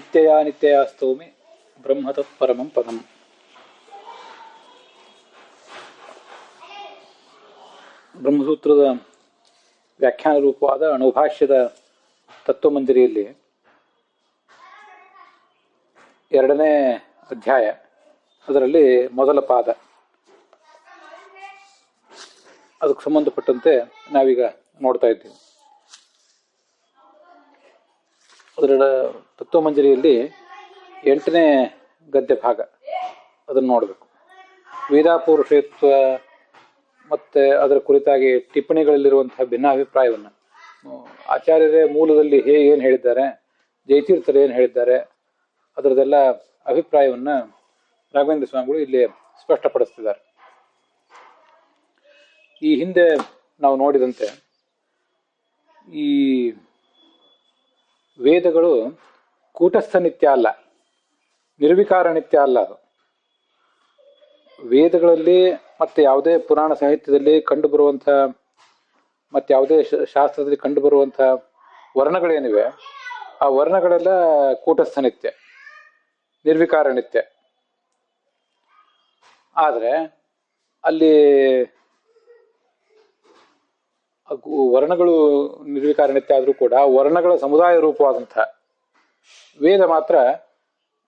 ನಿತ್ಯಯಾ ನಿತ್ಯಯಾಸ್ತೌಮಿ ಬ್ರಹ್ಮ ತತ್ಪರಮಂ ಪದಂ. ಬ್ರಹ್ಮಸೂತ್ರದ ವ್ಯಾಖ್ಯಾನ ರೂಪವಾದ ಅಣುಭಾಷ್ಯದ ತತ್ವಮಂಜರಿಯಲ್ಲಿ 2ನೇ ಅಧ್ಯಾಯ, ಅದರಲ್ಲಿ ಮೊದಲ ಪಾದ, ಅದಕ್ಕೆ ಸಂಬಂಧಪಟ್ಟಂತೆ ನಾವೀಗ ನೋಡ್ತಾ ಇದ್ದೀವಿ. ಅದರ ತತ್ವಮಂಜರಿಯಲ್ಲಿ 8ನೇ ಗದ್ಯ ಭಾಗ, ಅದನ್ನು ನೋಡಬೇಕು. ವೇದಾಪೌರುಷೇತ್ವ ಮತ್ತು ಅದರ ಕುರಿತಾಗಿ ಟಿಪ್ಪಣಿಗಳಲ್ಲಿರುವಂತಹ ಭಿನ್ನಾಭಿಪ್ರಾಯವನ್ನು ಆಚಾರ್ಯರೇ ಮೂಲದಲ್ಲಿ ಏನು ಹೇಳಿದ್ದಾರೆ, ಜಯತೀರ್ಥರು ಏನು ಹೇಳಿದ್ದಾರೆ, ಅದರದೆಲ್ಲ ಅಭಿಪ್ರಾಯವನ್ನು ರಾಘವೇಂದ್ರ ಸ್ವಾಮಿಗಳು ಇಲ್ಲಿ ಸ್ಪಷ್ಟಪಡಿಸ್ತಿದ್ದಾರೆ. ಈ ಹಿಂದೆ ನಾವು ನೋಡಿದಂತೆ ಈ ವೇದಗಳು ಕೂಟಸ್ಥ ನಿತ್ಯ ಅಲ್ಲ, ನಿರ್ವಿಕಾರ ನಿತ್ಯ ಅಲ್ಲ. ಅದು ವೇದಗಳಲ್ಲಿ ಮತ್ತು ಯಾವುದೇ ಪುರಾಣ ಸಾಹಿತ್ಯದಲ್ಲಿ ಕಂಡುಬರುವಂಥ ಮತ್ತು ಯಾವುದೇ ಶಾಸ್ತ್ರದಲ್ಲಿ ಕಂಡುಬರುವಂಥ ವರ್ಣಗಳೇನಿವೆ, ಆ ವರ್ಣಗಳೆಲ್ಲ ಕೂಟಸ್ಥ ನಿತ್ಯ, ನಿರ್ವಿಕಾರ ನಿತ್ಯ. ಆದರೆ ಅಲ್ಲಿ ವರ್ಣಗಳು ನಿರ್ವಿಕಾರ ನಿತ್ಯ ಆದರೂ ಕೂಡ ವರ್ಣಗಳ ಸಮುದಾಯ ರೂಪವಾದಂಥ ವೇದ ಮಾತ್ರ,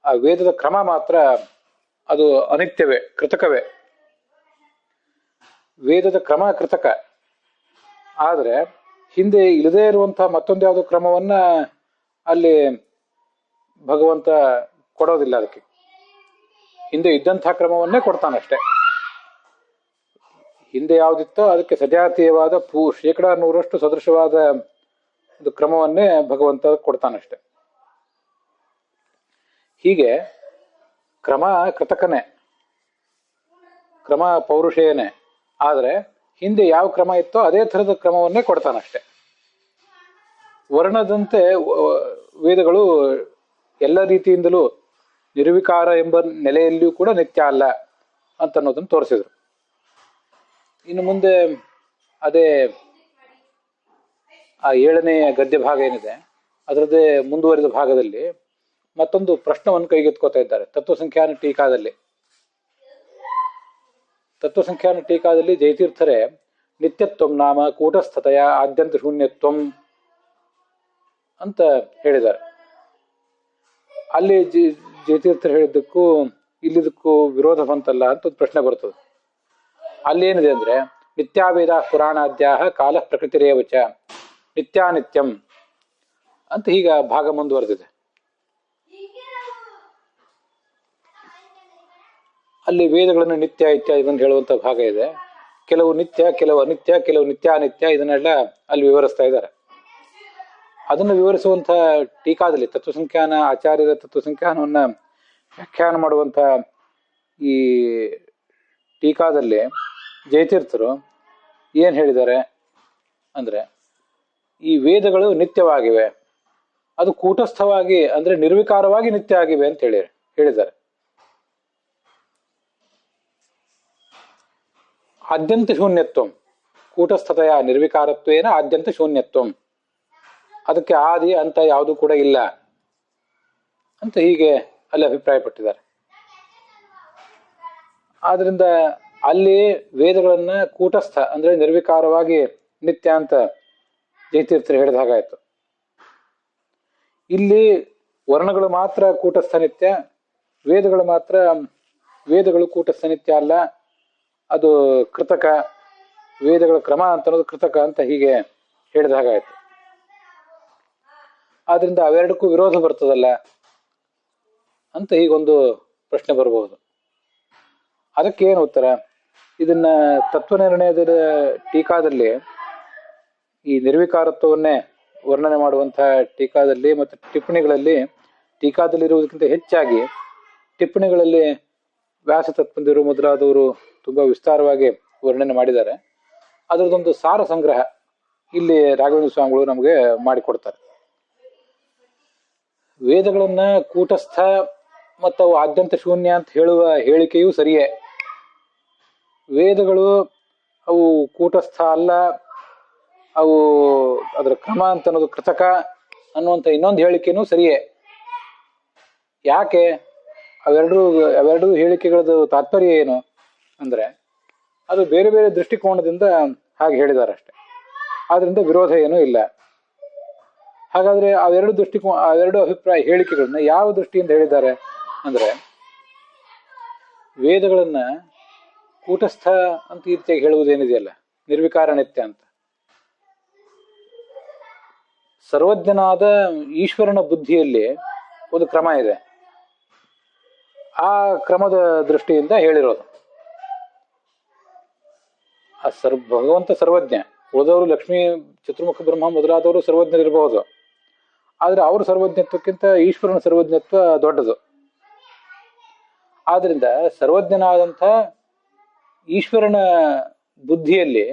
ಆ ವೇದದ ಕ್ರಮ ಮಾತ್ರ ಅದು ಅನಿತ್ಯವೇ, ಕೃತಕವೇ. ವೇದದ ಕ್ರಮ ಕೃತಕ, ಆದರೆ ಹಿಂದೆ ಇಲ್ಲದೇ ಇರುವಂಥ ಮತ್ತೊಂದು ಯಾವುದೋ ಕ್ರಮವನ್ನ ಅಲ್ಲಿ ಭಗವಂತ ಕೊಡೋದಿಲ್ಲ. ಅದಕ್ಕೆ ಹಿಂದೆ ಇದ್ದಂಥ ಕ್ರಮವನ್ನೇ ಕೊಡ್ತಾನಷ್ಟೆ. ಹಿಂದೆ ಯಾವುದಿತ್ತೋ ಅದಕ್ಕೆ ಸಜಾತೀಯವಾದ 100% ಸದೃಶವಾದ ಒಂದು ಕ್ರಮವನ್ನೇ ಭಗವಂತ ಕೊಡ್ತಾನಷ್ಟೆ. ಹೀಗೆ ಕ್ರಮ ಕೃತಕನೇ, ಕ್ರಮ ಪೌರುಷೇಯನೇ, ಆದರೆ ಹಿಂದೆ ಯಾವ ಕ್ರಮ ಇತ್ತೋ ಅದೇ ಥರದ ಕ್ರಮವನ್ನೇ ಕೊಡ್ತಾನಷ್ಟೆ. ವರ್ಣದಂತೆ ವೇದಗಳು ಎಲ್ಲ ರೀತಿಯಿಂದಲೂ ನಿರ್ವಿಕಾರ ಎಂಬ ನೆಲೆಯಲ್ಲಿಯೂ ಕೂಡ ನಿತ್ಯ ಅಲ್ಲ ಅಂತ ಅನ್ನೋದನ್ನು ತೋರಿಸಿದ್ರು. ಇನ್ನು ಮುಂದೆ ಅದೇ ಆ 7ನೇ ಗದ್ಯ ಭಾಗ ಏನಿದೆ, ಅದರದ್ದೇ ಮುಂದುವರಿದ ಭಾಗದಲ್ಲಿ ಮತ್ತೊಂದು ಪ್ರಶ್ನವನ್ನು ಕೈಗೆತ್ಕೋತಾ ಇದ್ದಾರೆ. ತತ್ವಸಂಖ್ಯಾನ ಟೀಕಾದಲ್ಲಿ ಜಯತೀರ್ಥರೇ ನಿತ್ಯತ್ವಂ ನಾಮ ಕೂಟಸ್ಥತೆಯ ಆದ್ಯಂತ ಶೂನ್ಯತ್ವಂ ಅಂತ ಹೇಳಿದ್ದಾರೆ. ಅಲ್ಲಿ ಜಯತೀರ್ಥರು ಹೇಳಿದ್ದಕ್ಕೂ ಇಲ್ಲಿದ್ದಕ್ಕೂ ವಿರೋಧ ಬಂತಲ್ಲ ಅಂತ ಒಂದು ಪ್ರಶ್ನೆ ಬರ್ತದೆ. ಅಲ್ಲೇನಿದೆ ಅಂದ್ರೆ, ನಿತ್ಯಾವೇದ ಪುರಾಣಾದ್ಯಾಹ ಕಾಲ ಪ್ರಕೃತಿರೇವಚ ನಿತ್ಯಾನಿತ್ಯಂ ಅಂತ ಹೀಗ ಭಾಗ ಮುಂದುವರೆದಿದೆ. ಅಲ್ಲಿ ವೇದಗಳನ್ನು ನಿತ್ಯ ಇತ್ಯಾದಿ ಅಂತ ಹೇಳುವಂತ ಭಾಗ ಇದೆ. ಕೆಲವು ನಿತ್ಯ, ಕೆಲವು ಅನಿತ್ಯ, ಕೆಲವು ನಿತ್ಯಾನಿತ್ಯ, ಇದನ್ನೆಲ್ಲ ಅಲ್ಲಿ ವಿವರಿಸ್ತಾ ಇದ್ದಾರೆ. ಅದನ್ನು ವಿವರಿಸುವಂತ ಟೀಕಾದಲ್ಲಿ ತತ್ವಸಂಖ್ಯಾನ ಆಚಾರ್ಯರ ತತ್ವಸಂಖ್ಯಾನವನ್ನ ವ್ಯಾಖ್ಯಾನ ಮಾಡುವಂತ ಈ ಟೀಕಾದಲ್ಲಿ ಜಯತೀರ್ಥರು ಏನ್ ಹೇಳಿದ್ದಾರೆ ಅಂದ್ರೆ, ಈ ವೇದಗಳು ನಿತ್ಯವಾಗಿವೆ, ಅದು ಕೂಟಸ್ಥವಾಗಿ ಅಂದ್ರೆ ನಿರ್ವಿಕಾರವಾಗಿ ನಿತ್ಯ ಆಗಿವೆ ಅಂತ ಹೇಳಿದ್ದಾರೆ. ಆದ್ಯಂತ ಶೂನ್ಯತ್ವಂ ಕೂಟಸ್ಥತೆಯ ನಿರ್ವಿಕಾರತ್ವೇನ ಆದ್ಯಂತ ಶೂನ್ಯತ್ವಂ, ಅದಕ್ಕೆ ಆದಿ ಅಂತ ಯಾವುದು ಕೂಡ ಇಲ್ಲ ಅಂತ ಹೀಗೆ ಅಲ್ಲಿ ಅಭಿಪ್ರಾಯ ಪಟ್ಟಿದ್ದಾರೆ. ಆದ್ರಿಂದ ಅಲ್ಲಿ ವೇದಗಳನ್ನ ಕೂಟಸ್ಥ ಅಂದ್ರೆ ನಿರ್ವಿಕಾರವಾಗಿ ನಿತ್ಯ ಅಂತ ಜಯತೀರ್ಥರು ಹೇಳಿದ ಹಾಗಾಯ್ತು. ಇಲ್ಲಿ ವರ್ಣಗಳು ಮಾತ್ರ ಕೂಟಸ್ಥ ನಿತ್ಯ, ವೇದಗಳು ಕೂಟಸ್ಥ ನಿತ್ಯ ಅಲ್ಲ, ಅದು ಕೃತಕ, ವೇದಗಳ ಕ್ರಮ ಅಂತ ಅನ್ನೋದು ಕೃತಕ ಅಂತ ಹೀಗೆ ಹೇಳಿದ ಹಾಗಾಯ್ತು. ಆದ್ರಿಂದ ಅವೆರಡಕ್ಕೂ ವಿರೋಧ ಬರ್ತದಲ್ಲ ಅಂತ ಹೀಗೊಂದು ಪ್ರಶ್ನೆ ಬರಬಹುದು. ಅದಕ್ಕೆ ಏನು ಉತ್ತರ? ಇದನ್ನ ತತ್ವನಿರ್ಣಯದ ಟೀಕಾದಲ್ಲಿ ಈ ನಿರ್ವಿಕಾರತ್ವವನ್ನೇ ವರ್ಣನೆ ಮಾಡುವಂತಹ ಟೀಕಾದಲ್ಲಿ ಮತ್ತು ಟೀಕಾದಲ್ಲಿರುವುದಕ್ಕಿಂತ ಹೆಚ್ಚಾಗಿ ಟಿಪ್ಪಣಿಗಳಲ್ಲಿ ವ್ಯಾಸತತ್ಪಂದಿರು ಮೊದಲಾದವರು ತುಂಬಾ ವಿಸ್ತಾರವಾಗಿ ವರ್ಣನೆ ಮಾಡಿದ್ದಾರೆ. ಅದರದೊಂದು ಸಾರ ಸಂಗ್ರಹ ಇಲ್ಲಿ ರಾಘವೇಂದ್ರ ಸ್ವಾಮಿಗಳು ನಮಗೆ ಮಾಡಿಕೊಡ್ತಾರೆ. ವೇದಗಳನ್ನ ಕೂಟಸ್ಥ ಮತ್ತು ಅವು ಆದ್ಯಂತ ಶೂನ್ಯ ಅಂತ ಹೇಳುವ ಹೇಳಿಕೆಯೂ ಸರಿಯೇ. ವೇದಗಳು ಅವು ಕೂಟಸ್ಥ ಅಲ್ಲ, ಅವು ಅದರ ಕ್ರಮ ಅಂತ ಅನ್ನೋದು ಕೃತಕ ಅನ್ನುವಂಥ ಇನ್ನೊಂದು ಹೇಳಿಕೆನೂ ಸರಿಯೇ. ಯಾಕೆ ಅವೆರಡೂ ಹೇಳಿಕೆಗಳದ್ದು ತಾತ್ಪರ್ಯ ಏನು ಅಂದ್ರೆ ಅದು ಬೇರೆ ಬೇರೆ ದೃಷ್ಟಿಕೋನದಿಂದ ಹಾಗೆ ಹೇಳಿದ್ದಾರೆ ಅಷ್ಟೆ. ಆದ್ರಿಂದ ವಿರೋಧ ಏನೂ ಇಲ್ಲ. ಹಾಗಾದ್ರೆ ಅವೆರಡು ಅಭಿಪ್ರಾಯ ಹೇಳಿಕೆಗಳನ್ನ ಯಾವ ದೃಷ್ಟಿಯಿಂದ ಹೇಳಿದ್ದಾರೆ ಅಂದ್ರೆ ವೇದಗಳನ್ನ ಕೂಟಸ್ಥ ಅಂತ ರೀತಿಯಾಗಿ ಹೇಳುವುದೇನಿದೆಯಲ್ಲ, ನಿರ್ವಿಕಾರ ನಿತ್ಯ ಅಂತ, ಸರ್ವಜ್ಞನಾದ ಈಶ್ವರನ ಬುದ್ಧಿಯಲ್ಲಿ ಒಂದು ಕ್ರಮ ಇದೆ. ಆ ಕ್ರಮದ ದೃಷ್ಟಿಯಿಂದ ಹೇಳಿರೋದು. ಭಗವಂತ ಸರ್ವಜ್ಞ, ಉಳಿದವರು ಲಕ್ಷ್ಮೀ, ಚತುರ್ಮುಖ ಬ್ರಹ್ಮ ಮೊದಲಾದವರು ಸರ್ವಜ್ಞರಿರಬಹುದು. ಆದ್ರೆ ಅವ್ರ ಸರ್ವಜ್ಞತ್ವಕ್ಕಿಂತ ಈಶ್ವರನ ಸರ್ವಜ್ಞತ್ವ ದೊಡ್ಡದು. ಆದ್ರಿಂದ ಸರ್ವಜ್ಞನಾದಂಥ ಈಶ್ವರನ ಬುದ್ಧಿಯಲ್ಲಿ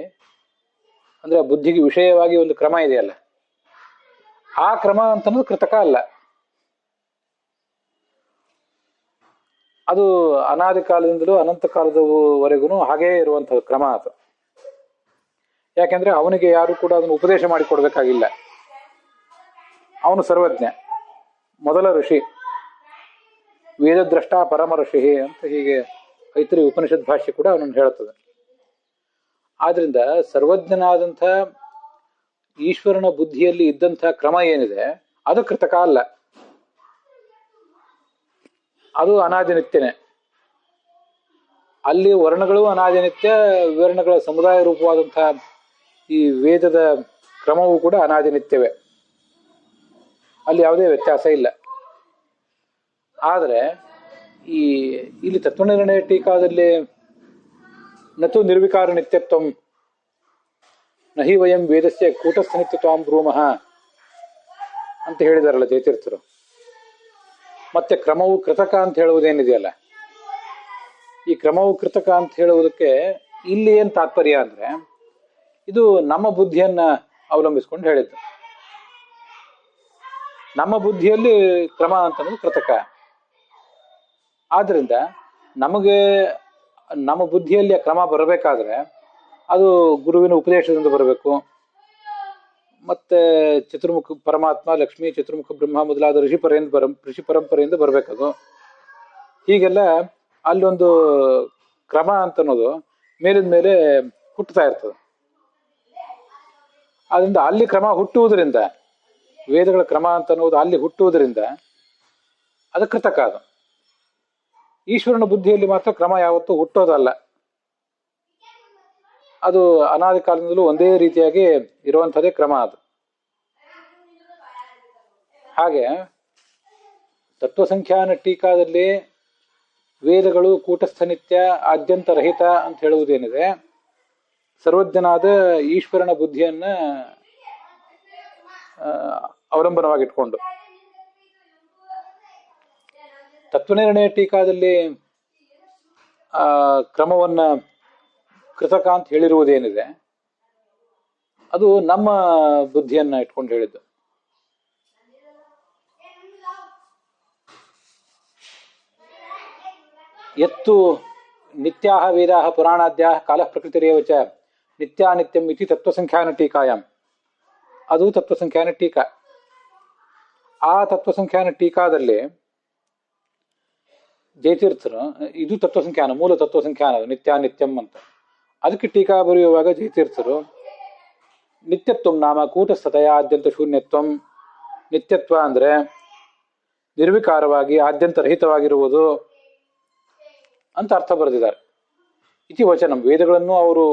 ಅಂದ್ರೆ ಬುದ್ಧಿಗೆ ವಿಷಯವಾಗಿ ಒಂದು ಕ್ರಮ ಇದೆಯಲ್ಲ, ಆ ಕ್ರಮ ಅಂತನ್ನೋದು ಕೃತಕ ಅಲ್ಲ. ಅದು ಅನಾದಿ ಕಾಲದಿಂದಲೂ ಅನಂತ ಕಾಲದವರೆಗೂ ಹಾಗೇ ಇರುವಂತಹ ಕ್ರಮ ಅದು. ಯಾಕೆಂದ್ರೆ ಅವನಿಗೆ ಯಾರು ಕೂಡ ಅದನ್ನು ಉಪದೇಶ ಮಾಡಿಕೊಡ್ಬೇಕಾಗಿಲ್ಲ. ಅವನು ಸರ್ವಜ್ಞ, ಮೊದಲ ಋಷಿ, ವೇದದ್ರಷ್ಟ ಪರಮ ಋಷಿ ಅಂತ ಹೀಗೆ ಐತ್ರಿ ಉಪನಿಷತ್ ಭಾಷ್ಯ ಕೂಡ ಅವನನ್ನು ಹೇಳುತ್ತದೆ. ಆದ್ರಿಂದ ಸರ್ವಜ್ಞನಾದಂಥ ಈಶ್ವರನ ಬುದ್ಧಿಯಲ್ಲಿ ಇದ್ದಂಥ ಕ್ರಮ ಏನಿದೆ ಅದು ಕೃತಕ ಅಲ್ಲ, ಅದು ಅನಾದಿನಿತ್ಯನೇ. ಅಲ್ಲಿ ವರ್ಣಗಳು ಅನಾದಿನಿತ್ಯ, ವಿವರಣಗಳ ಸಮುದಾಯ ರೂಪವಾದಂತಹ ಈ ವೇದದ ಕ್ರಮವೂ ಕೂಡ ಅನಾದಿನಿತ್ಯವೇ, ಅಲ್ಲಿ ಯಾವುದೇ ವ್ಯತ್ಯಾಸ ಇಲ್ಲ. ಆದರೆ ಇಲ್ಲಿ ತತ್ವನಿರ್ಣಯ ಟೀಕಾದಲ್ಲಿ ನತು ನಿರ್ವಿಕಾರ ನಿತ್ಯತ್ವಂ ನಹಿ ವಯಂ ವೇದಸ್ಯ ಕೂಟಸ್ಥ ನಿತ್ಯತ್ವಂ ಬ್ರೂಮಃ ಅಂತ ಹೇಳಿದಾರಲ್ಲ ಜಯತೀರ್ಥರು. ಮತ್ತೆ ಕ್ರಮವು ಕೃತಕ ಅಂತ ಹೇಳುವುದೇನಿದೆಯಲ್ಲ, ಈ ಕ್ರಮವು ಕೃತಕ ಅಂತ ಹೇಳುವುದಕ್ಕೆ ಇಲ್ಲಿ ಏನ್ ತಾತ್ಪರ್ಯ ಅಂದ್ರೆ ಇದು ನಮ್ಮ ಬುದ್ಧಿಯನ್ನ ಅವಲಂಬಿಸ್ಕೊಂಡು ಹೇಳಿದ್ದು. ನಮ್ಮ ಬುದ್ಧಿಯಲ್ಲಿ ಕ್ರಮ ಅಂತನ್ನೋದು ಕೃತಕ. ಆದ್ರಿಂದ ನಮ್ಮ ಬುದ್ಧಿಯಲ್ಲಿ ಆ ಕ್ರಮ ಬರಬೇಕಾದ್ರೆ ಅದು ಗುರುವಿನ ಉಪದೇಶದಿಂದ ಬರಬೇಕು. ಮತ್ತೆ ಚತುರ್ಮುಖ ಪರಮಾತ್ಮ, ಲಕ್ಷ್ಮೀ, ಚತುರ್ಮುಖ ಬ್ರಹ್ಮ ಮೊದಲಾದ ಋಷಿ ಪರಂಪರೆಯಿಂದ ಬರಬೇಕದು. ಹೀಗೆಲ್ಲ ಅಲ್ಲೊಂದು ಕ್ರಮ ಅಂತನ್ನೋದು ಮೇಲಿನ ಮೇಲೆ ಹುಟ್ಟುತ್ತಾ ಇರ್ತದೆ. ಆದ್ರಿಂದ ಅಲ್ಲಿ ಕ್ರಮ ಹುಟ್ಟುವುದರಿಂದ, ವೇದಗಳ ಕ್ರಮ ಅಂತ ಅನ್ನೋದು ಅಲ್ಲಿ ಹುಟ್ಟುವುದರಿಂದ ಅದು ಕೃತಕ. ಅದು ಈಶ್ವರನ ಬುದ್ಧಿಯಲ್ಲಿ ಮಾತ್ರ ಕ್ರಮ ಯಾವತ್ತೂ ಹುಟ್ಟೋದಲ್ಲ. ಅದು ಅನಾದಿ ಕಾಲದಿಂದಲೂ ಒಂದೇ ರೀತಿಯಾಗಿ ಇರುವಂಥದ್ದೇ ಕ್ರಮ ಅದು. ಹಾಗೆ ತತ್ವಸಂಖ್ಯಾನ ಟೀಕಾದಲ್ಲಿ ವೇದಗಳು ಕೂಟಸ್ಥ ನಿತ್ಯ ಆದ್ಯಂತ ರಹಿತ ಅಂತ ಹೇಳುವುದೇನಿದೆ, ಸರ್ವಜ್ಞನಾದ ಈಶ್ವರನ ಬುದ್ಧಿಯನ್ನ ಅವಲಂಬನವಾಗಿಟ್ಕೊಂಡು. ತತ್ವನಿರ್ಣಯ ಟೀಕಾದಲ್ಲಿ ಕ್ರಮವನ್ನ ಕೃತಕ ಅಂತ ಹೇಳಿರುವುದೇನಿದೆ ಅದು ನಮ್ಮ ಬುದ್ಧಿಯನ್ನ ಇಟ್ಕೊಂಡು ಹೇಳಿದ್ದು. ಎತ್ತು ನಿತ್ಯಾಹ ವೇದಾಹ ಪುರಾಣಾದ್ಯಾಹ ಕಾಲಃ ಪ್ರಕೃತಿರೇವ ಚ ನಿತ್ಯಾನಿತ್ಯಂ ಇತಿ ತತ್ವಸಂಖ್ಯಾನ ಟೀಕಾಯಾಮ್. ಅದು ತತ್ವಸಂಖ್ಯಾನ ಟೀಕಾ. ಆ ತತ್ವಸಂಖ್ಯಾನ ಟೀಕಾದಲ್ಲಿ ಜಯತೀರ್ಥರು, ಇದು ತತ್ವಸಂಖ್ಯಾನ, ಮೂಲ ತತ್ವಸಂಖ್ಯಾನ ನಿತ್ಯಾನಿತ್ಯಂ ಅಂತ. ಅದಕ್ಕೆ ಟೀಕಾ ಬರೆಯುವಾಗ ಜಯತೀರ್ಥರು ನಿತ್ಯತ್ವಂ ನಾಮ ಕೂಟಸ್ಥತೆಯ ಆದ್ಯಂತ ಶೂನ್ಯತ್ವಂ, ನಿತ್ಯತ್ವ ಅಂದ್ರೆ ನಿರ್ವಿಕಾರವಾಗಿ ಆದ್ಯಂತ ರಹಿತವಾಗಿರುವುದು ಅಂತ ಅರ್ಥ ಬರೆದಿದ್ದಾರೆ. ಇತಿ ವಚನಂ, ವೇದಗಳನ್ನು ಅವರು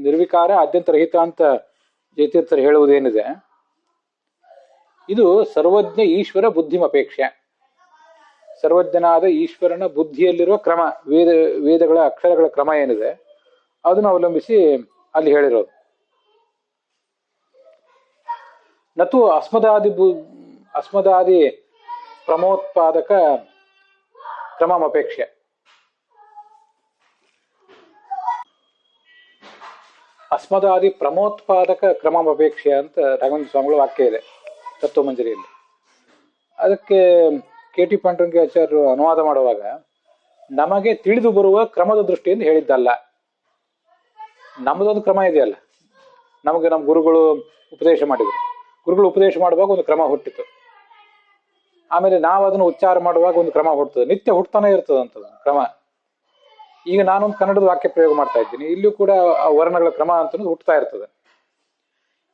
ನಿರ್ವಿಕಾರ ಆದ್ಯಂತ ರಹಿತ ಅಂತ ಜಯತೀರ್ಥರು ಹೇಳುವುದೇನಿದೆ ಇದು ಸರ್ವಜ್ಞ ಈಶ್ವರ ಬುದ್ಧಿಮಪೇಕ್ಷೆ. ಸರ್ವಜ್ಞನಾದ ಈಶ್ವರನ ಬುದ್ಧಿಯಲ್ಲಿರುವ ಕ್ರಮ, ವೇದಗಳ ಅಕ್ಷರಗಳ ಕ್ರಮ ಏನಿದೆ ಅದನ್ನು ಅವಲಂಬಿಸಿ ಅಲ್ಲಿ ಹೇಳಿರೋದು. ನತು ಅಸ್ಮದಾದಿ ಪ್ರಮೋತ್ಪಾದಕ ಕ್ರಮಮಪೇಕ್ಷೆ. ಅಸ್ಮದಾದಿ ಪ್ರಮೋತ್ಪಾದಕ ಕ್ರಮಮಪೇಕ್ಷೆ ಅಂತ ರಾಘವೇಂದ್ರ ಸ್ವಾಮಿಗಳ ವಾಕ್ಯ ಇದೆ ತತ್ವಮಂಜರಿಯಲ್ಲಿ. ಅದಕ್ಕೆ ಕೆ.ಟಿ. ಪಾಂಡುರಂಗ ಆಚಾರ್ಯರು ಅನುವಾದ ಮಾಡುವಾಗ ನಮಗೆ ತಿಳಿದು ಬರುವ ಕ್ರಮದ ದೃಷ್ಟಿಯಿಂದ ಹೇಳಿದ್ದಲ್ಲ. ನಮ್ಮದೊಂದು ಕ್ರಮ ಇದೆಯಲ್ಲ, ನಮ್ಮ ಗುರುಗಳು ಉಪದೇಶ ಮಾಡಿದರು. ಗುರುಗಳು ಉಪದೇಶ ಮಾಡುವಾಗ ಒಂದು ಕ್ರಮ ಹುಟ್ಟಿತು. ಆಮೇಲೆ ನಾವು ಅದನ್ನು ಉಚ್ಚಾರ ಮಾಡುವಾಗ ಒಂದು ಕ್ರಮ ಹುಟ್ಟುತ್ತದೆ, ನಿತ್ಯ ಹುಟ್ಟತಾನೆ ಇರ್ತದಂಥದ್ದು ಕ್ರಮ. ಈಗ ನಾನೊಂದು ಕನ್ನಡದ ವಾಕ್ಯ ಪ್ರಯೋಗ ಮಾಡ್ತಾ ಇದ್ದೀನಿ, ಇಲ್ಲೂ ಕೂಡ ಆ ವರ್ಣಗಳ ಕ್ರಮ ಅಂತ ಹುಟ್ಟುತ್ತಾ ಇರ್ತದೆ.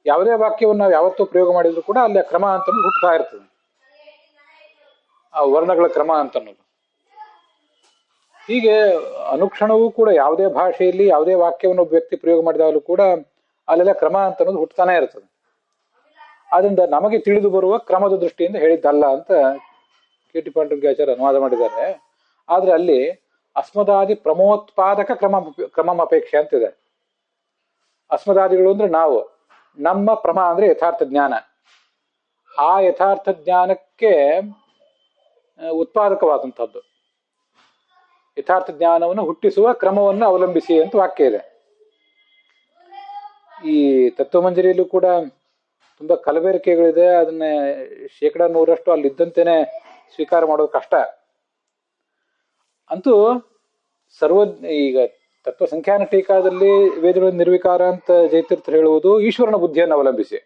ಯಾವುದೇ ವಾಕ್ಯವನ್ನು ನಾವು ಯಾವತ್ತೂ ಪ್ರಯೋಗ ಮಾಡಿದ್ರು ಕೂಡ ಅಲ್ಲಿ ಆ ಕ್ರಮ ಅಂತ ಹುಟ್ಟುತ್ತಾ ಇರ್ತದೆ, ಆ ವರ್ಣಗಳ ಕ್ರಮ ಅಂತನ್ನೋದು. ಹೀಗೆ ಅನುಕ್ಷಣವೂ ಕೂಡ ಯಾವುದೇ ಭಾಷೆಯಲ್ಲಿ ಯಾವುದೇ ವಾಕ್ಯವನ್ನು ಒಬ್ಬ ವ್ಯಕ್ತಿ ಪ್ರಯೋಗ ಮಾಡಿದಾಗಲೂ ಕೂಡ ಅಲ್ಲೆಲ್ಲ ಕ್ರಮ ಅಂತ ಅನ್ನೋದು ಹುಟ್ಟುತ್ತಾನೆ ಇರ್ತದೆ. ಆದ್ರಿಂದ ನಮಗೆ ತಿಳಿದು ಬರುವ ಕ್ರಮದ ದೃಷ್ಟಿಯಿಂದ ಹೇಳಿದ್ದಲ್ಲ ಅಂತ ಕೆ.ಟಿ. ಪಾಂಡುರಂಗಾಚಾರ್ಯ ಅನುವಾದ ಮಾಡಿದ್ದಾರೆ. ಆದ್ರೆ ಅಲ್ಲಿ ಅಸ್ಮದಾದಿ ಪ್ರಮೋತ್ಪಾದಕ ಕ್ರಮಮಪೇಕ್ಷೆ ಅಂತಿದೆ. ಅಸ್ಮದಾದಿಗಳು ಅಂದ್ರೆ ನಾವು, ನಮ್ಮ ಪ್ರಮ ಅಂದ್ರೆ ಯಥಾರ್ಥ ಜ್ಞಾನ, ಆ ಯಥಾರ್ಥ ಜ್ಞಾನಕ್ಕೆ ಉತ್ಪಾದಕವಾದಂಥದ್ದು, ಯಥಾರ್ಥ ಜ್ಞಾನವನ್ನು ಹುಟ್ಟಿಸುವ ಕ್ರಮವನ್ನು ಅವಲಂಬಿಸಿ ಅಂತ ವಾಕ್ಯ ಇದೆ. ಈ ತತ್ವಮಂಜರಿಯಲ್ಲೂ ಕೂಡ ತುಂಬಾ ಕಲಬೆರಕೆಗಳಿದೆ, ಅದನ್ನ 100% ಅಲ್ಲಿದ್ದಂತೆನೆ ಸ್ವೀಕಾರ ಮಾಡೋದು ಕಷ್ಟ. ಅಂತೂ ಈಗ ತತ್ವ ಸಂಖ್ಯಾನ ಟೀಕಾದಲ್ಲಿ ವೇದಗಳ ನಿರ್ವಿಕಾರ ಅಂತ ಜಯತೀರ್ಥರು ಹೇಳುವುದು ಈಶ್ವರನ ಬುದ್ಧಿಯನ್ನು ಅವಲಂಬಿಸಿ.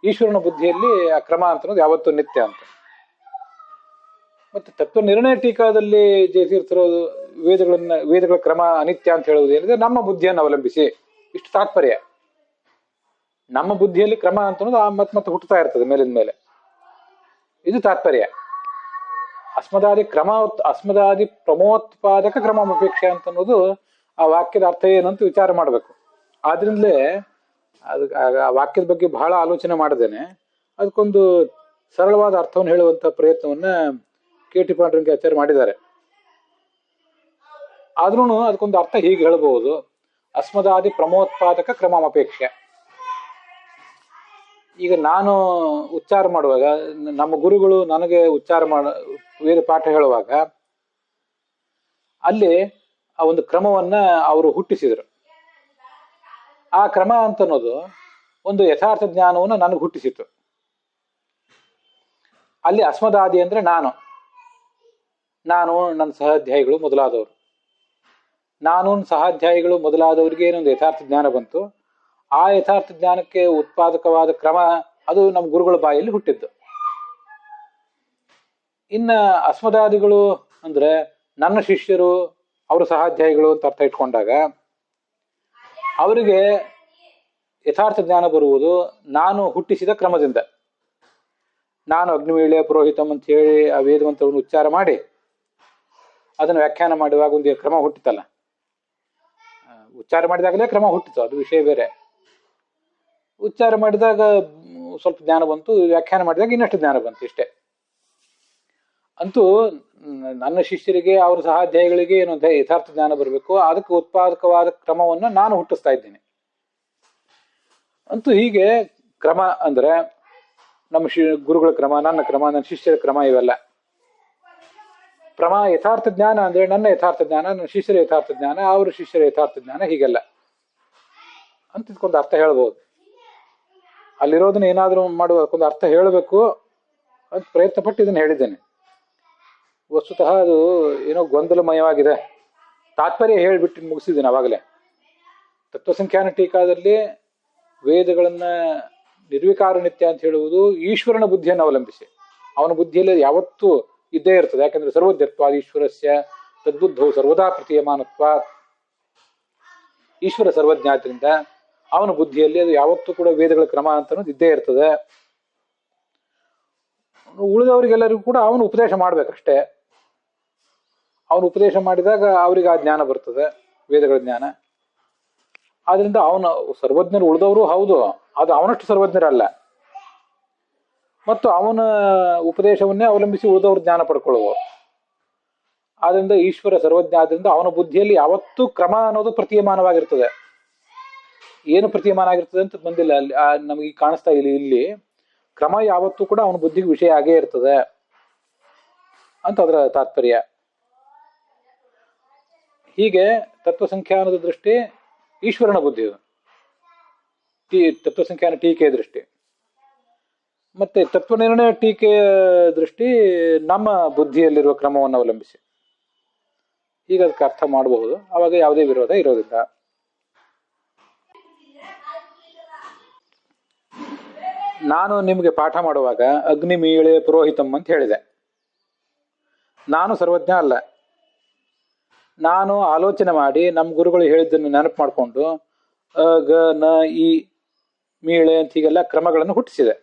ಈಶ್ವರನ ಬುದ್ಧಿಯಲ್ಲಿ ಆ ಕ್ರಮ ಅಂತ ಅನ್ನೋದು ಯಾವತ್ತೂ ನಿತ್ಯ ಅಂತ. ಮತ್ತೆ ತತ್ವ ನಿರ್ಣಯ ಟೀಕಾದಲ್ಲಿ ಜಯತೀರ್ಥರು ವೇದಗಳ ಕ್ರಮ ಅನಿತ್ಯ ಅಂತ ಹೇಳುವುದು ಏನಿದೆ, ನಮ್ಮ ಬುದ್ಧಿಯನ್ನು ಅವಲಂಬಿಸಿ, ಇಷ್ಟು ತಾತ್ಪರ್ಯ. ನಮ್ಮ ಬುದ್ಧಿಯಲ್ಲಿ ಕ್ರಮ ಅಂತ ಅನ್ನೋದು ಮತ್ತೆ ಹುಟ್ಟುತ್ತಾ ಇರ್ತದೆ ಮೇಲಿನ ಮೇಲೆ, ಇದು ತಾತ್ಪರ್ಯ. ಅಸ್ಮದಾದಿ ಪ್ರಮೋತ್ಪಾದಕ ಕ್ರಮಮಪೇಕ್ಷೆ ಅಂತ ಅನ್ನೋದು ಆ ವಾಕ್ಯದ ಅರ್ಥ ಏನಂತ ವಿಚಾರ ಮಾಡಬೇಕು. ಆದ್ರಿಂದಲೇ ಆ ವಾಕ್ಯದ ಬಗ್ಗೆ ಬಹಳ ಆಲೋಚನೆ ಮಾಡದೇನೆ ಅದಕ್ಕೊಂದು ಸರಳವಾದ ಅರ್ಥವನ್ನು ಹೇಳುವಂತ ಪ್ರಯತ್ನವನ್ನ ಕೆ.ಟಿ. ಪಾಂಡುರಂಗಾಚಾರ್ಯ ಮಾಡಿದ್ದಾರೆ. ಆದ್ರೂ ಅದಕ್ಕೊಂದು ಅರ್ಥ ಹೀಗೆ ಹೇಳಬಹುದು, ಅಸ್ಮದಾದಿ ಪ್ರಮೋತ್ಪಾದಕ ಕ್ರಮಮಪೇಕ್ಷೆ. ಈಗ ನಾನು ಉಚ್ಚಾರ ಮಾಡುವಾಗ, ನಮ್ಮ ಗುರುಗಳು ನನಗೆ ವೇದ ಪಾಠ ಹೇಳುವಾಗ ಅಲ್ಲಿ ಆ ಒಂದು ಕ್ರಮವನ್ನ ಅವರು ಹುಟ್ಟಿಸಿದರು. ಆ ಕ್ರಮ ಅಂತ ಅನ್ನೋದು ಒಂದು ಯಥಾರ್ಥ ಜ್ಞಾನವನ್ನು ನನಗೆ ಹುಟ್ಟಿಸಿತು. ಅಲ್ಲಿ ಅಸ್ಮದಾದಿ ಅಂದ್ರೆ ನಾನು, ನನ್ನ ಸಹಾಧ್ಯಾಯಿಗಳು ಮೊದಲಾದವರು, ಸಹಾಧ್ಯಾಯಿಗಳು ಮೊದಲಾದವರಿಗೆ ಏನೊಂದು ಯಥಾರ್ಥ ಜ್ಞಾನ ಬಂತು. ಆ ಯಥಾರ್ಥ ಜ್ಞಾನಕ್ಕೆ ಉತ್ಪಾದಕವಾದ ಕ್ರಮ ಅದು ನಮ್ಮ ಗುರುಗಳ ಬಾಯಲ್ಲಿ ಹುಟ್ಟಿದ್ದು. ಇನ್ನ ಅಸ್ಮದಾದಿಗಳು ಅಂದ್ರೆ ನನ್ನ ಶಿಷ್ಯರು, ಅವರು ಸಹಾಧ್ಯಾಯಿಗಳು ಅಂತ ಅರ್ಥ ಇಟ್ಕೊಂಡಾಗ ಅವರಿಗೆ ಯಥಾರ್ಥ ಜ್ಞಾನ ಬರುವುದು ನಾನು ಹುಟ್ಟಿಸಿದ ಕ್ರಮದಿಂದ. ನಾನು ಅಗ್ನಿವೀಳ್ಯ ಪುರೋಹಿತಂ ಅಂತ ಹೇಳಿ ಆ ವೇದವಂತವನ್ನು ಉಚ್ಚಾರ ಮಾಡಿ ಅದನ್ನು ವ್ಯಾಖ್ಯಾನ ಮಾಡುವಾಗ ಒಂದು ಕ್ರಮ ಹುಟ್ಟಿತಲ್ಲ, ಉಚ್ಚಾರ ಮಾಡಿದಾಗಲೇ ಕ್ರಮ ಹುಟ್ಟಿತು, ಅದು ವಿಷಯ ಬೇರೆ. ಉಚ್ಚಾರ ಮಾಡಿದಾಗ ಸ್ವಲ್ಪ ಜ್ಞಾನ ಬಂತು, ವ್ಯಾಖ್ಯಾನ ಮಾಡಿದಾಗ ಇನ್ನಷ್ಟು ಜ್ಞಾನ ಬಂತು, ಇಷ್ಟೇ. ಅಂತೂ ನನ್ನ ಶಿಷ್ಯರಿಗೆ, ಅವರ ಸಹಾಧ್ಯಾಯಿಗಳಿಗೆ ಏನೊಂದು ಯಥಾರ್ಥ ಜ್ಞಾನ ಬರಬೇಕು, ಅದಕ್ಕೆ ಉತ್ಪಾದಕವಾದ ಕ್ರಮವನ್ನು ನಾನು ಹುಟ್ಟಿಸ್ತಾ ಇದ್ದೀನಿ. ಅಂತೂ ಹೀಗೆ ಕ್ರಮ ಅಂದ್ರೆ ನಮ್ಮ ಗುರುಗಳ ಕ್ರಮ, ನನ್ನ ಶಿಷ್ಯರ ಕ್ರಮ, ಇವೆಲ್ಲ ಯಥಾರ್ಥ ಜ್ಞಾನ ಅಂದ್ರೆ ನನ್ನ ಯಥಾರ್ಥ ಜ್ಞಾನ, ನನ್ನ ಶಿಷ್ಯರ ಯಥಾರ್ಥ ಜ್ಞಾನ, ಅವರ ಶಿಷ್ಯರ ಯಥಾರ್ಥ ಜ್ಞಾನ, ಹೀಗೆಲ್ಲ ಅಂತ ಇದಕ್ಕೊಂದು ಅರ್ಥ ಹೇಳ್ಬೋದು. ಅಲ್ಲಿರೋದನ್ನ ಏನಾದ್ರೂ ಮಾಡುವುದಕ್ಕೊಂದು ಅರ್ಥ ಹೇಳಬೇಕು ಅಂತ ಪ್ರಯತ್ನ ಪಟ್ಟು ಇದನ್ನು ಹೇಳಿದ್ದೇನೆ. ವಸ್ತುತಃ ಅದು ಏನೋ ಗೊಂದಲಮಯವಾಗಿದೆ, ತಾತ್ಪರ್ಯ ಹೇಳಿಬಿಟ್ಟು ಮುಗಿಸಿದ್ದೀನಿ ಅವಾಗಲೇ. ತತ್ವಸಂಖ್ಯಾನ ಟೀಕಾದಲ್ಲಿ ವೇದಗಳನ್ನ ನಿರ್ವಿಕಾರ ನಿತ್ಯ ಅಂತ ಹೇಳುವುದು ಈಶ್ವರನ ಬುದ್ಧಿಯನ್ನು ಅವಲಂಬಿಸಿ, ಅವನ ಬುದ್ಧಿಯಲ್ಲಿ ಯಾವತ್ತೂ ಇದ್ದೇ ಇರ್ತದೆ. ಯಾಕಂದ್ರೆ ಸರ್ವಜ್ಞತ್ವಾದ ಈಶ್ವರಸ್ಯ ತದ್ಬುದ್ಧವು ಸರ್ವದಾ ಪ್ರತೀಯಮಾನತ್ವ, ಈಶ್ವರ ಸರ್ವಜ್ಞಾದ್ರಿಂದ ಅವನ ಬುದ್ಧಿಯಲ್ಲಿ ಅದು ಯಾವತ್ತೂ ಕೂಡ ವೇದಗಳ ಕ್ರಮ ಅಂತ ಅನ್ನೋದು ಇದ್ದೇ ಇರ್ತದೆ. ಉಳಿದವರಿಗೆಲ್ಲರಿಗೂ ಕೂಡ ಅವನು ಉಪದೇಶ ಮಾಡ್ಬೇಕಷ್ಟೇ. ಅವನು ಉಪದೇಶ ಮಾಡಿದಾಗ ಅವರಿಗೆ ಆ ಜ್ಞಾನ ಬರ್ತದೆ, ವೇದಗಳ ಜ್ಞಾನ. ಆದ್ರಿಂದ ಅವನು ಸರ್ವಜ್ಞರು, ಉಳಿದವರು ಹೌದು, ಅದು ಅವನಷ್ಟು ಸರ್ವಜ್ಞರಲ್ಲ. ಮತ್ತು ಅವನ ಉಪದೇಶವನ್ನೇ ಅವಲಂಬಿಸಿ ಉಳಿದವರು ಜ್ಞಾನ ಪಡ್ಕೊಳ್ಳುವರು. ಆದ್ರಿಂದ ಈಶ್ವರ ಸರ್ವಜ್ಞ ಆದ್ರಿಂದ ಅವನ ಬುದ್ಧಿಯಲ್ಲಿ ಯಾವತ್ತೂ ಕ್ರಮ ಅನ್ನೋದು ಪ್ರತೀಯಮಾನವಾಗಿರ್ತದೆ. ಏನು ಪ್ರತೀಯಮಾನ ಆಗಿರ್ತದೆ ಅಂತ ಬಂದಿಲ್ಲ ಅಲ್ಲಿ, ನಮಗೆ ಕಾಣಿಸ್ತಾ ಇಲ್ಲ. ಇಲ್ಲಿ ಕ್ರಮ ಯಾವತ್ತೂ ಕೂಡ ಅವನ ಬುದ್ಧಿಗೆ ವಿಷಯ ಆಗೇ ಇರ್ತದೆ ಅಂತ ಅದರ ತಾತ್ಪರ್ಯ. ಹೀಗೆ ತತ್ವಸಂಖ್ಯಾನದ ದೃಷ್ಟಿ ಈಶ್ವರನ ಬುದ್ಧಿ, ತತ್ವಸಂಖ್ಯಾನ ಟೀಕೆಯ ದೃಷ್ಟಿ. ಮತ್ತೆ ತತ್ವನಿರ್ಣಯ ಟೀಕೆಯ ದೃಷ್ಟಿ ನಮ್ಮ ಬುದ್ಧಿಯಲ್ಲಿರುವ ಕ್ರಮವನ್ನು ಅವಲಂಬಿಸಿ. ಈಗ ಅದಕ್ಕೆ ಅರ್ಥ ಮಾಡಬಹುದು, ಆವಾಗ ಯಾವುದೇ ವಿರೋಧ ಇರೋದಿಲ್ಲ. ನಾನು ನಿಮಗೆ ಪಾಠ ಮಾಡುವಾಗ ಅಗ್ನಿ ಮೀಳೆ ಪುರೋಹಿತಂ ಅಂತ ಹೇಳಿದೆ. ನಾನು ಸರ್ವಜ್ಞ ಅಲ್ಲ. ನಾನು ಆಲೋಚನೆ ಮಾಡಿ ನಮ್ಮ ಗುರುಗಳು ಹೇಳಿದ್ದನ್ನು ನೆನಪು ಮಾಡಿಕೊಂಡು ಅ ಗ ನ ಈ ಮೀಳೆ ಅಂತ ಹೀಗೆಲ್ಲ ಕ್ರಮಗಳನ್ನು ಹುಟ್ಟಿಸಿದೆ.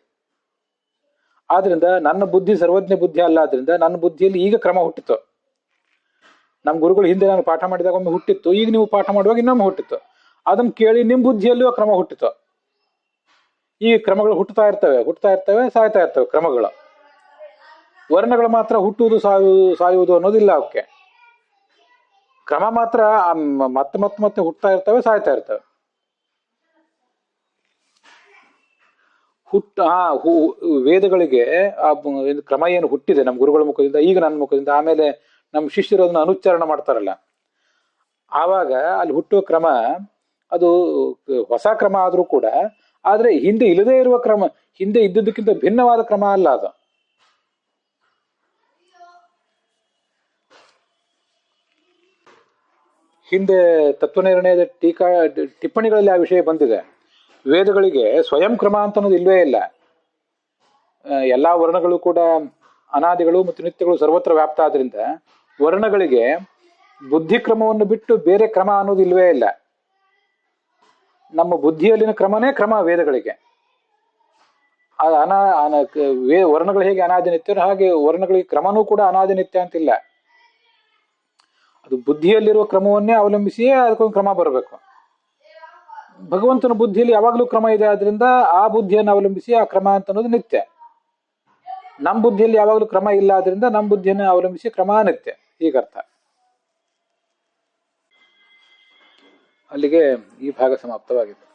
ಆದ್ರಿಂದ ನನ್ನ ಬುದ್ಧಿ ಸರ್ವಜ್ಞ ಬುದ್ಧಿ ಅಲ್ಲ. ಆದ್ರಿಂದ ನನ್ನ ಬುದ್ಧಿಯಲ್ಲಿ ಈಗ ಕ್ರಮ ಹುಟ್ಟಿತು. ನಮ್ಮ ಗುರುಗಳು ಹಿಂದೆ ನಾನು ಪಾಠ ಮಾಡಿದಾಗ ಒಮ್ಮೆ ಹುಟ್ಟಿತ್ತು, ಈಗ ನೀವು ಪಾಠ ಮಾಡುವಾಗ ಇನ್ನೊಮ್ಮೆ ಹುಟ್ಟಿತ್ತು. ಅದನ್ನು ಕೇಳಿ ನಿಮ್ಮ ಬುದ್ಧಿಯಲ್ಲೂ ಕ್ರಮ ಹುಟ್ಟಿತು. ಈ ಕ್ರಮಗಳು ಹುಟ್ಟುತ್ತಾ ಇರ್ತವೆ, ಸಾಯ್ತಾ ಇರ್ತವೆ. ಕ್ರಮಗಳು, ವರ್ಣಗಳು ಮಾತ್ರ ಹುಟ್ಟುವುದು ಸಾಯುವುದು ಅನ್ನೋದಿಲ್ಲ. ಅವಕ್ಕೆ ಕ್ರಮ ಮಾತ್ರ ಮತ್ತೆ ಮತ್ತೆ ಮತ್ತೆ ಹುಟ್ಟುತ್ತಾ ಇರ್ತವೆ, ಸಾಯ್ತಾ ಇರ್ತವೆ. ವೇದಗಳಿಗೆ ಆ ಕ್ರಮ ಏನು ಹುಟ್ಟಿದೆ ನಮ್ಮ ಗುರುಗಳ ಮುಖದಿಂದ, ಈಗ ನನ್ನ ಮುಖದಿಂದ, ಆಮೇಲೆ ನಮ್ಮ ಶಿಷ್ಯರು ಅದನ್ನ ಅನುಚ್ಚಾರ ಮಾಡ್ತಾರಲ್ಲ, ಆವಾಗ ಅಲ್ಲಿ ಹುಟ್ಟುವ ಕ್ರಮ ಅದು ಹೊಸ ಕ್ರಮ ಆದ್ರೂ ಕೂಡ, ಆದ್ರೆ ಹಿಂದೆ ಇಲ್ಲದೇ ಇರುವ ಕ್ರಮ, ಹಿಂದೆ ಇದ್ದುದಕ್ಕಿಂತ ಭಿನ್ನವಾದ ಕ್ರಮ ಅಲ್ಲ ಅದು. ಹಿಂದೆ ತತ್ವನಿರ್ಣಯದ ಟಿಪ್ಪಣಿಗಳಲ್ಲಿ ಆ ವಿಷಯ ಬಂದಿದೆ. ವೇದಗಳಿಗೆ ಸ್ವಯಂ ಕ್ರಮ ಅಂತ ಅನ್ನೋದು ಇಲ್ವೇ ಇಲ್ಲ. ಎಲ್ಲಾ ವರ್ಣಗಳು ಕೂಡ ಅನಾದಿಗಳು ಮತ್ತು ನಿತ್ಯಗಳು ಸರ್ವತ್ರ ವ್ಯಾಪ್ತ ಆದ್ರಿಂದ ವರ್ಣಗಳಿಗೆ ಬುದ್ಧಿ ಕ್ರಮವನ್ನು ಬಿಟ್ಟು ಬೇರೆ ಕ್ರಮ ಅನ್ನೋದು ಇಲ್ವೇ ಇಲ್ಲ. ನಮ್ಮ ಬುದ್ಧಿಯಲ್ಲಿನ ಕ್ರಮನೇ ಕ್ರಮ ವೇದಗಳಿಗೆ. ವರ್ಣಗಳು ಹೇಗೆ ಅನಾದಿ ನಿತ್ಯ, ಹಾಗೆ ವರ್ಣಗಳಿಗೆ ಕ್ರಮನೂ ಕೂಡ ಅನಾದಿ ನಿತ್ಯ ಅಂತಿಲ್ಲ. ಅದು ಬುದ್ಧಿಯಲ್ಲಿರುವ ಕ್ರಮವನ್ನೇ ಅವಲಂಬಿಸಿಯೇ ಅದಕ್ಕೊಂದು ಕ್ರಮ ಬರಬೇಕು. ಭಗವಂತನ ಬುದ್ಧಿಯಲ್ಲಿ ಯಾವಾಗಲೂ ಕ್ರಮ ಇದೆ, ಆದ್ರಿಂದ ಆ ಬುದ್ಧಿಯನ್ನು ಅವಲಂಬಿಸಿ ಆ ಕ್ರಮ ಅಂತ ಅನ್ನೋದು ನಿತ್ಯ. ನಮ್ಮ ಬುದ್ಧಿಯಲ್ಲಿ ಯಾವಾಗಲೂ ಕ್ರಮ ಇಲ್ಲ, ಆದ್ರಿಂದ ನಮ್ಮ ಬುದ್ಧಿಯನ್ನು ಅವಲಂಬಿಸಿ ಕ್ರಮ ನಿತ್ಯ, ಹೀಗರ್ಥ. ಅಲ್ಲಿಗೆ ಈ ಭಾಗ ಸಮಾಪ್ತವಾಗಿತ್ತು.